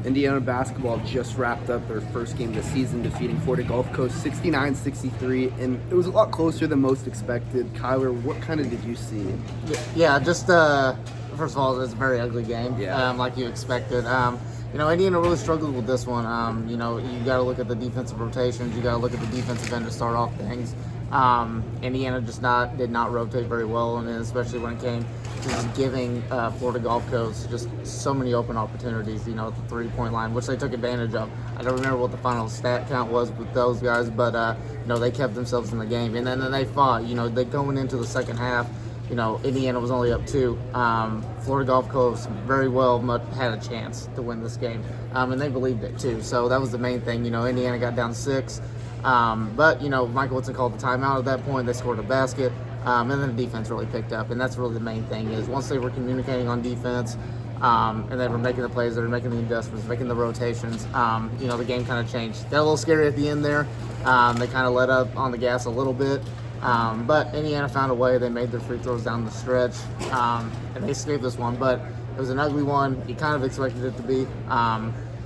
Indiana basketball just wrapped up their first game of the season, defeating Florida Gulf Coast 69-63, and it was a lot closer than most expected. Kyler, what kind of did you see? Yeah, just first of all, it was a very ugly game, like you expected. Indiana really struggled with this one. You got to look at the defensive rotations. You got to look at the defensive end to start off things. Indiana just did not rotate very well, and especially when it came to just giving Florida Gulf Coast just so many open opportunities, at the three-point line, which they took advantage of. I don't remember what the final stat count was with those guys, but they kept themselves in the game, and then they fought. They going into the second half. Indiana was only up 2. Florida Gulf Coast very well had a chance to win this game, and they believed it too. So that was the main thing. Indiana got down 6, but Michael Woodson called the timeout at that point. They scored a basket, and then the defense really picked up, and that's really the main thing. Is once they were communicating on defense, and they were making the plays, they were making the adjustments, making the rotations. The game kind of changed. Got a little scary at the end there. They kind of let up on the gas a little bit. But Indiana found a way. They made their free throws down the stretch, and they escaped this one. But it was an ugly one. You kind of expected it to be.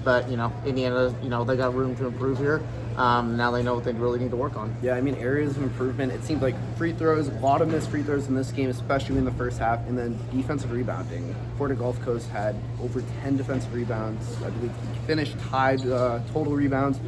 But Indiana, they got room to improve here. Now they know what they really need to work on. Yeah, areas of improvement. It seemed like free throws, a lot of missed free throws in this game, especially in the first half, and then defensive rebounding. Florida Gulf Coast had over 10 defensive rebounds. I believe finished tied total rebounds.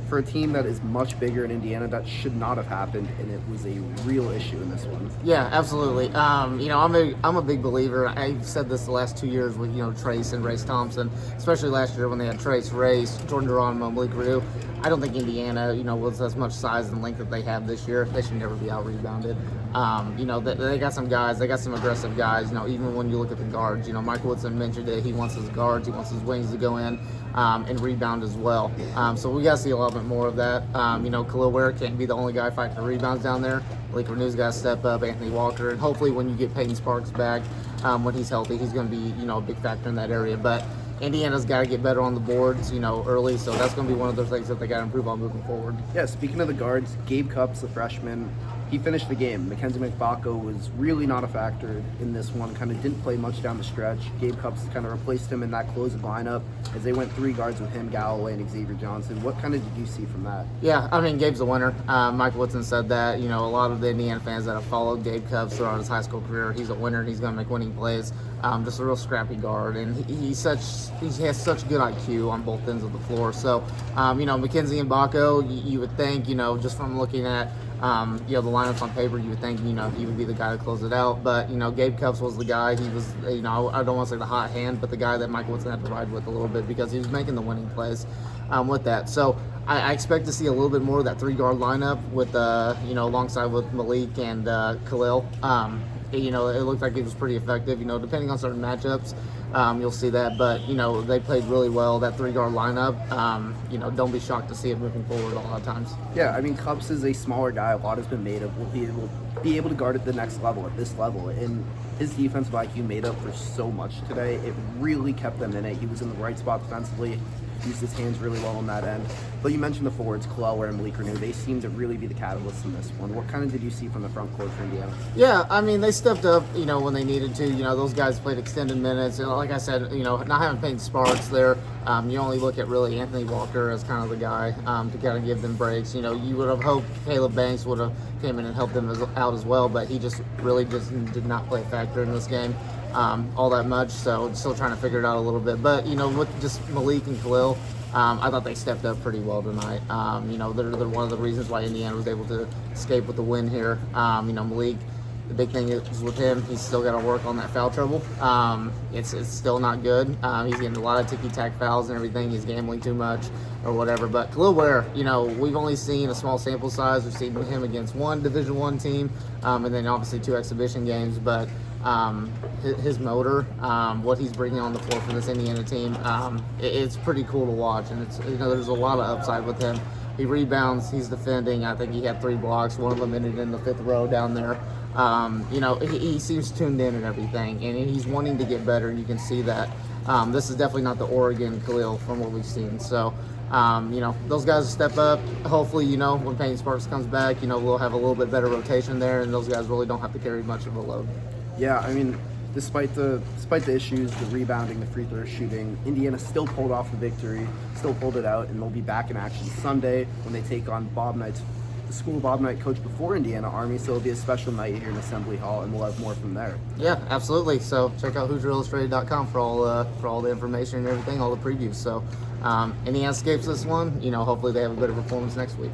For a team that is much bigger in Indiana, that should not have happened, and it was a real issue in this one. Yeah, absolutely. I'm a big believer. I've said this the last 2 years with Trace and Race Thompson, especially last year when they had Trace, Race, Jordan Geronimo, Malik Ryu. I don't think Indiana, with as much size and length that they have this year, they should never be out rebounded. They got some guys, they got some aggressive guys. Even when you look at the guards, Michael Woodson mentioned it. He wants his guards, he wants his wings to go in and rebound as well. So we got to see a lot bit more of that. Khalil Ware can't be the only guy fighting for rebounds down there. Malik Renew's got to step up. Anthony Walker, and hopefully when you get Peyton Sparks back, when he's healthy, he's going to be a big factor in that area. But Indiana's got to get better on the boards, early. So that's going to be one of those things that they got to improve on moving forward. Yeah. Speaking of the guards, Gabe Cupps, the freshman, he finished the game. Mackenzie McBacco was really not a factor in this one. Kind of didn't play much down the stretch. Gabe Cupps kind of replaced him in that closing lineup as they went 3 guards with him, Galloway and Xavier Johnson. What kind of did you see from that? Yeah, Gabe's a winner. Michael Woodson said that. A lot of the Indiana fans that have followed Gabe Cupps throughout his high school career, he's a winner and he's going to make winning plays. Just a real scrappy guard, and he has such good IQ on both ends of the floor. So, Mackenzie and Baco, you would think, just from looking at the lineups on paper, you would think, he would be the guy to close it out. But, Gabe Cupps was the guy. He was, I don't want to say the hot hand, but the guy that Michael Woodson had to ride with a little bit because he was making the winning plays with that. So I expect to see a little bit more of that 3-guard lineup with, alongside with Malik and Khalil. It looked like it was pretty effective. Depending on certain matchups, you'll see that. But, they played really well, that 3-guard lineup. Don't be shocked to see it moving forward a lot of times. Yeah, Cupps is a smaller guy. A lot has been made of. Will be able to guard at the next level, at this level. And his defensive IQ made up for so much today. It really kept them in it. He was in the right spot defensively. Used his hands really well on that end. But you mentioned the forwards, Khalil Ware and Malik Renew. They seem to really be the catalysts in this one. What kind of did you see from the front court for Indiana? Yeah, they stepped up, when they needed to. Those guys played extended minutes. Like I said, not having Peyton Sparks there, you only look at really Anthony Walker as kind of the guy to kind of give them breaks. You would have hoped Caleb Banks would have came in and helped them out as well, but he just did not play a factor in this game. All that much, so still trying to figure it out a little bit. But, with just Malik and Khalil, I thought they stepped up pretty well tonight. They're one of the reasons why Indiana was able to escape with the win here. Malik, the big thing is with him, he's still got to work on that foul trouble. It's still not good. He's getting a lot of ticky-tack fouls and everything. He's gambling too much or whatever. But Khalil Ware, we've only seen a small sample size. We've seen him against one Division I team and then obviously 2 exhibition games. But his motor, what he's bringing on the floor for this Indiana team, it's pretty cool to watch, and it's there's a lot of upside with him. He rebounds, he's defending. I think he had 3 blocks. One of them ended in the 5th row down there. He seems tuned in and everything, and he's wanting to get better, and you can see that. This is definitely not the Oregon Khalil from what we've seen. So, those guys step up. Hopefully, when Peyton Sparks comes back, we'll have a little bit better rotation there, and those guys really don't have to carry much of a load. Yeah, despite the issues, the rebounding, the free throw shooting, Indiana still pulled off the victory, still pulled it out, and they'll be back in action Sunday when they take on the school Bob Knight coached before Indiana Army. So it'll be a special night here in Assembly Hall, and we'll have more from there. Yeah, absolutely. So check out HoosierIllustrated.com for all the information and everything, all the previews. So any escapes this one, hopefully they have a better performance next week.